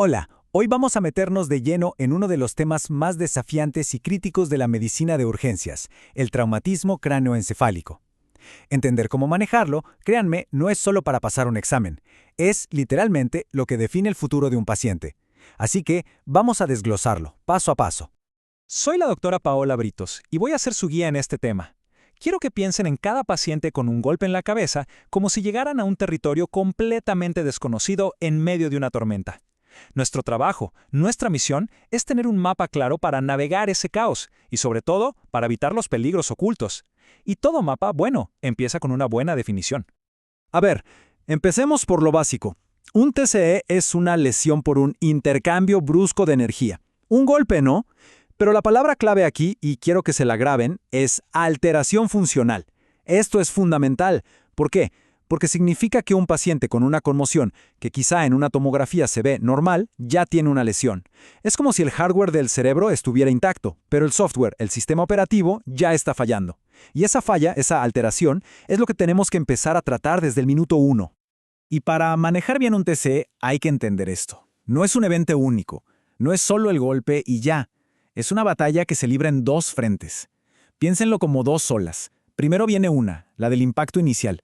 Hola, hoy vamos a meternos de lleno en uno de los temas más desafiantes y críticos de la medicina de urgencias, el traumatismo cráneoencefálico. Entender cómo manejarlo, créanme, no es solo para pasar un examen, es literalmente lo que define el futuro de un paciente. Así que vamos a desglosarlo, paso a paso. Soy la doctora Paola Britos y voy a ser su guía en este tema. Quiero que piensen en cada paciente con un golpe en la cabeza como si llegaran a un territorio completamente desconocido en medio de una tormenta. Nuestro trabajo, nuestra misión, es tener un mapa claro para navegar ese caos y, sobre todo, para evitar los peligros ocultos. Y todo mapa, bueno, empieza con una buena definición. A ver, empecemos por lo básico. Un TCE es una lesión por un intercambio brusco de energía. Un golpe, ¿no? Pero la palabra clave aquí, y quiero que se la graben, es alteración funcional. Esto es fundamental. ¿Por qué? Porque significa que un paciente con una conmoción, que quizá en una tomografía se ve normal, ya tiene una lesión. Es como si el hardware del cerebro estuviera intacto, pero el software, el sistema operativo, ya está fallando. Y esa falla, esa alteración, es lo que tenemos que empezar a tratar desde el minuto 1. Y para manejar bien un TCE hay que entender esto. No es un evento único, no es solo el golpe y ya. Es una batalla que se libra en dos frentes. Piénsenlo como dos olas. Primero viene una, la del impacto inicial.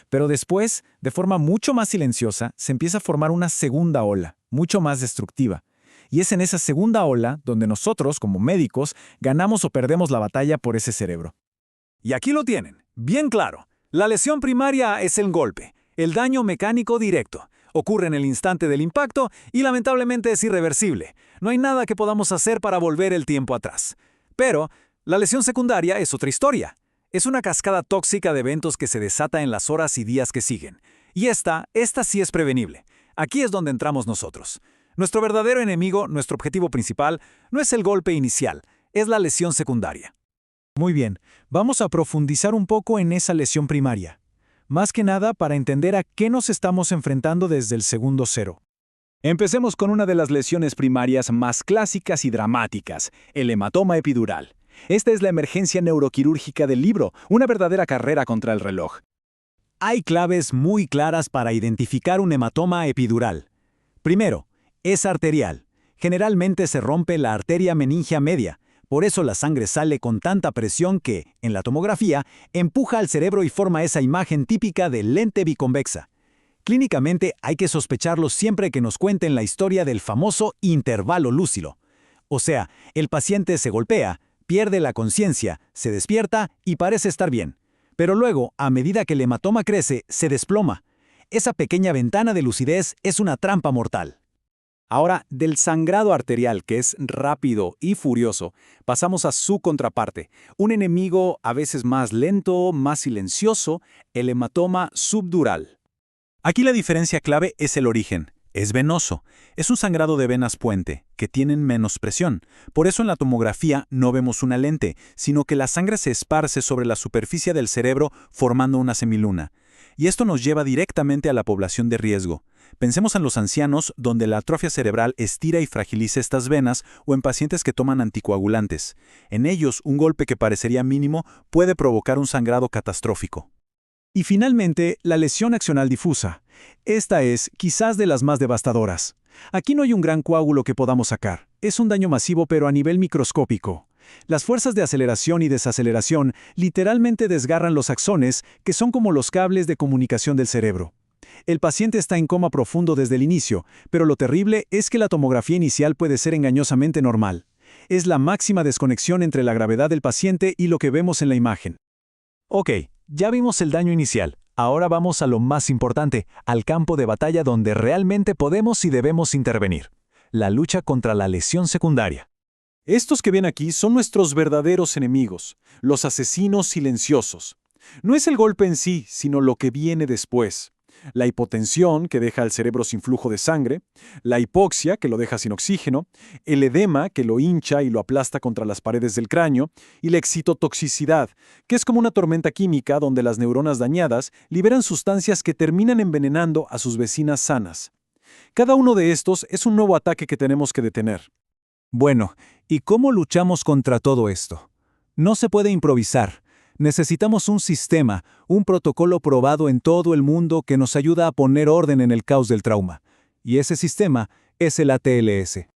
Pero después, de forma mucho más silenciosa, se empieza a formar una segunda ola, mucho más destructiva. Y es en esa segunda ola donde nosotros, como médicos, ganamos o perdemos la batalla por ese cerebro. Y aquí lo tienen, bien claro. La lesión primaria es el golpe, el daño mecánico directo. Ocurre en el instante del impacto y lamentablemente es irreversible. No hay nada que podamos hacer para volver el tiempo atrás. Pero la lesión secundaria es otra historia. Es una cascada tóxica de eventos que se desata en las horas y días que siguen. Y esta sí es prevenible. Aquí es donde entramos nosotros. Nuestro verdadero enemigo, nuestro objetivo principal, no es el golpe inicial, es la lesión secundaria. Muy bien, vamos a profundizar un poco en esa lesión primaria. Más que nada para entender a qué nos estamos enfrentando desde el segundo cero. Empecemos con una de las lesiones primarias más clásicas y dramáticas, el hematoma epidural. Esta es la emergencia neuroquirúrgica del libro, una verdadera carrera contra el reloj. Hay claves muy claras para identificar un hematoma epidural. Primero, es arterial. Generalmente se rompe la arteria meningia media. Por eso la sangre sale con tanta presión que, en la tomografía, empuja al cerebro y forma esa imagen típica de lente biconvexa. Clínicamente hay que sospecharlo siempre que nos cuenten la historia del famoso intervalo lúcido. O sea, el paciente se golpea, pierde la conciencia, se despierta y parece estar bien. Pero luego, a medida que el hematoma crece, se desploma. Esa pequeña ventana de lucidez es una trampa mortal. Ahora, del sangrado arterial, que es rápido y furioso, pasamos a su contraparte, un enemigo a veces más lento, más silencioso, el hematoma subdural. Aquí la diferencia clave es el origen. Es venoso. Es un sangrado de venas puente, que tienen menos presión. Por eso en la tomografía no vemos una lente, sino que la sangre se esparce sobre la superficie del cerebro formando una semiluna. Y esto nos lleva directamente a la población de riesgo. Pensemos en los ancianos, donde la atrofia cerebral estira y fragiliza estas venas, o en pacientes que toman anticoagulantes. En ellos, un golpe que parecería mínimo puede provocar un sangrado catastrófico. Y finalmente, la lesión axonal difusa. Esta es, quizás, de las más devastadoras. Aquí no hay un gran coágulo que podamos sacar. Es un daño masivo pero a nivel microscópico. Las fuerzas de aceleración y desaceleración literalmente desgarran los axones, que son como los cables de comunicación del cerebro. El paciente está en coma profundo desde el inicio, pero lo terrible es que la tomografía inicial puede ser engañosamente normal. Es la máxima desconexión entre la gravedad del paciente y lo que vemos en la imagen. Ok, ya vimos el daño inicial. Ahora vamos a lo más importante, al campo de batalla donde realmente podemos y debemos intervenir. La lucha contra la lesión secundaria. Estos que ven aquí son nuestros verdaderos enemigos, los asesinos silenciosos. No es el golpe en sí, sino lo que viene después. La hipotensión, que deja al cerebro sin flujo de sangre, la hipoxia, que lo deja sin oxígeno, el edema, que lo hincha y lo aplasta contra las paredes del cráneo, y la excitotoxicidad, que es como una tormenta química donde las neuronas dañadas liberan sustancias que terminan envenenando a sus vecinas sanas. Cada uno de estos es un nuevo ataque que tenemos que detener. Bueno, ¿y cómo luchamos contra todo esto? No se puede improvisar. Necesitamos un sistema, un protocolo probado en todo el mundo que nos ayuda a poner orden en el caos del trauma. Y ese sistema, es el ATLS.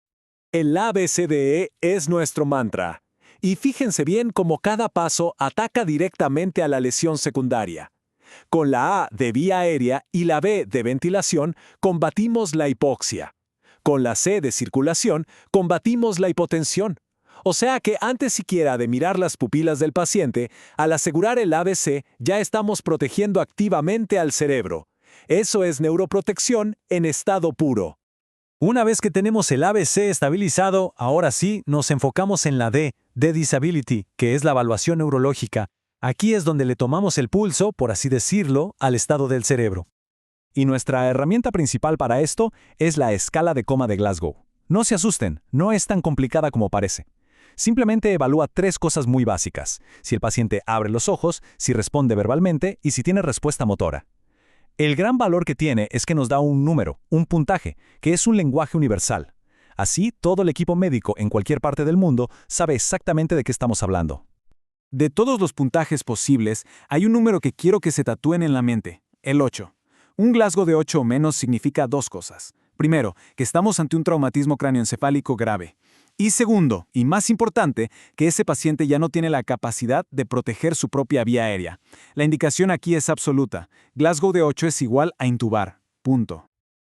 El ABCDE es nuestro mantra. Y fíjense bien cómo cada paso ataca directamente a la lesión secundaria. Con la A de vía aérea y la B de ventilación, combatimos la hipoxia. Con la C de circulación, combatimos la hipotensión. O sea que antes siquiera de mirar las pupilas del paciente, al asegurar el ABC, ya estamos protegiendo activamente al cerebro. Eso es neuroprotección en estado puro. Una vez que tenemos el ABC estabilizado, ahora sí nos enfocamos en la D, de disability, que es la evaluación neurológica. Aquí es donde le tomamos el pulso, por así decirlo, al estado del cerebro. Y nuestra herramienta principal para esto es la escala de coma de Glasgow. No se asusten, no es tan complicada como parece. Simplemente evalúa 3 cosas muy básicas: si el paciente abre los ojos, si responde verbalmente y si tiene respuesta motora. El gran valor que tiene es que nos da un número, un puntaje, que es un lenguaje universal. Así, todo el equipo médico en cualquier parte del mundo sabe exactamente de qué estamos hablando. De todos los puntajes posibles, hay un número que quiero que se tatúen en la mente: el 8. Un Glasgow de 8 o menos significa 2 cosas. Primero, que estamos ante un traumatismo cráneoencefálico grave. Y segundo, y más importante, que ese paciente ya no tiene la capacidad de proteger su propia vía aérea. La indicación aquí es absoluta. Glasgow de 8 es igual a intubar. Punto.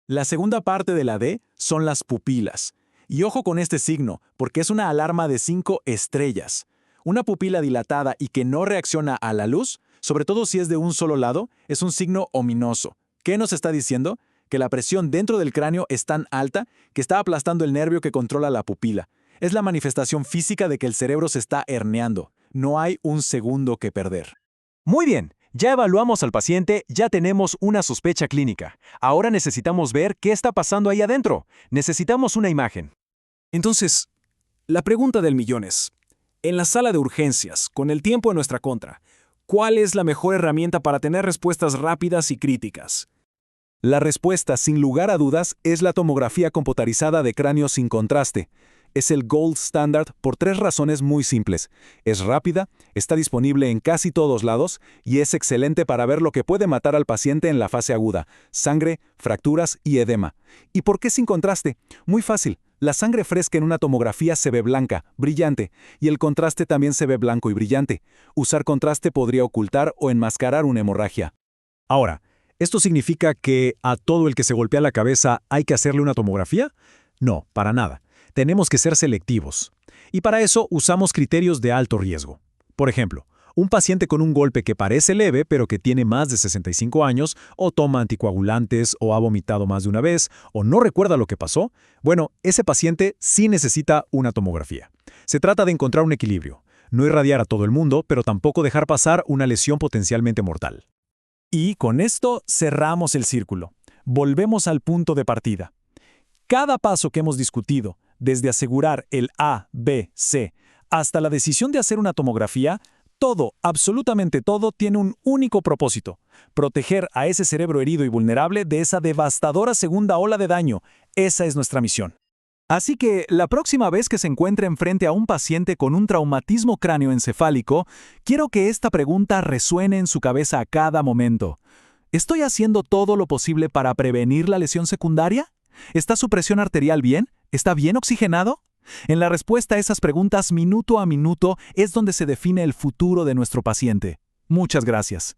La segunda parte de la D son las pupilas. Y ojo con este signo, porque es una alarma de 5 estrellas. Una pupila dilatada y que no reacciona a la luz, sobre todo si es de un solo lado, es un signo ominoso. ¿Qué nos está diciendo? Que la presión dentro del cráneo es tan alta que está aplastando el nervio que controla la pupila. Es la manifestación física de que el cerebro se está herniando. No hay un segundo que perder. Muy bien, ya evaluamos al paciente, ya tenemos una sospecha clínica. Ahora necesitamos ver qué está pasando ahí adentro. Necesitamos una imagen. Entonces, la pregunta del millón es, en la sala de urgencias, con el tiempo en nuestra contra, ¿cuál es la mejor herramienta para tener respuestas rápidas y críticas? La respuesta, sin lugar a dudas, es la tomografía computarizada de cráneo sin contraste. Es el gold standard por 3 razones muy simples. Es rápida, está disponible en casi todos lados y es excelente para ver lo que puede matar al paciente en la fase aguda: sangre, fracturas y edema. ¿Y por qué sin contraste? Muy fácil. La sangre fresca en una tomografía se ve blanca, brillante, y el contraste también se ve blanco y brillante. Usar contraste podría ocultar o enmascarar una hemorragia. Ahora, ¿esto significa que a todo el que se golpea la cabeza hay que hacerle una tomografía? No, para nada. Tenemos que ser selectivos. Y para eso usamos criterios de alto riesgo. Por ejemplo, un paciente con un golpe que parece leve pero que tiene más de 65 años, o toma anticoagulantes, o ha vomitado más de una vez, o no recuerda lo que pasó, bueno, ese paciente sí necesita una tomografía. Se trata de encontrar un equilibrio. No irradiar a todo el mundo, pero tampoco dejar pasar una lesión potencialmente mortal. Y con esto cerramos el círculo. Volvemos al punto de partida. Cada paso que hemos discutido, desde asegurar el A, B, C, hasta la decisión de hacer una tomografía, todo, absolutamente todo, tiene un único propósito: proteger a ese cerebro herido y vulnerable de esa devastadora segunda ola de daño. Esa es nuestra misión. Así que la próxima vez que se encuentre enfrente a un paciente con un traumatismo cráneoencefálico, quiero que esta pregunta resuene en su cabeza a cada momento. ¿Estoy haciendo todo lo posible para prevenir la lesión secundaria? ¿Está su presión arterial bien? ¿Está bien oxigenado? En la respuesta a esas preguntas minuto a minuto es donde se define el futuro de nuestro paciente. Muchas gracias.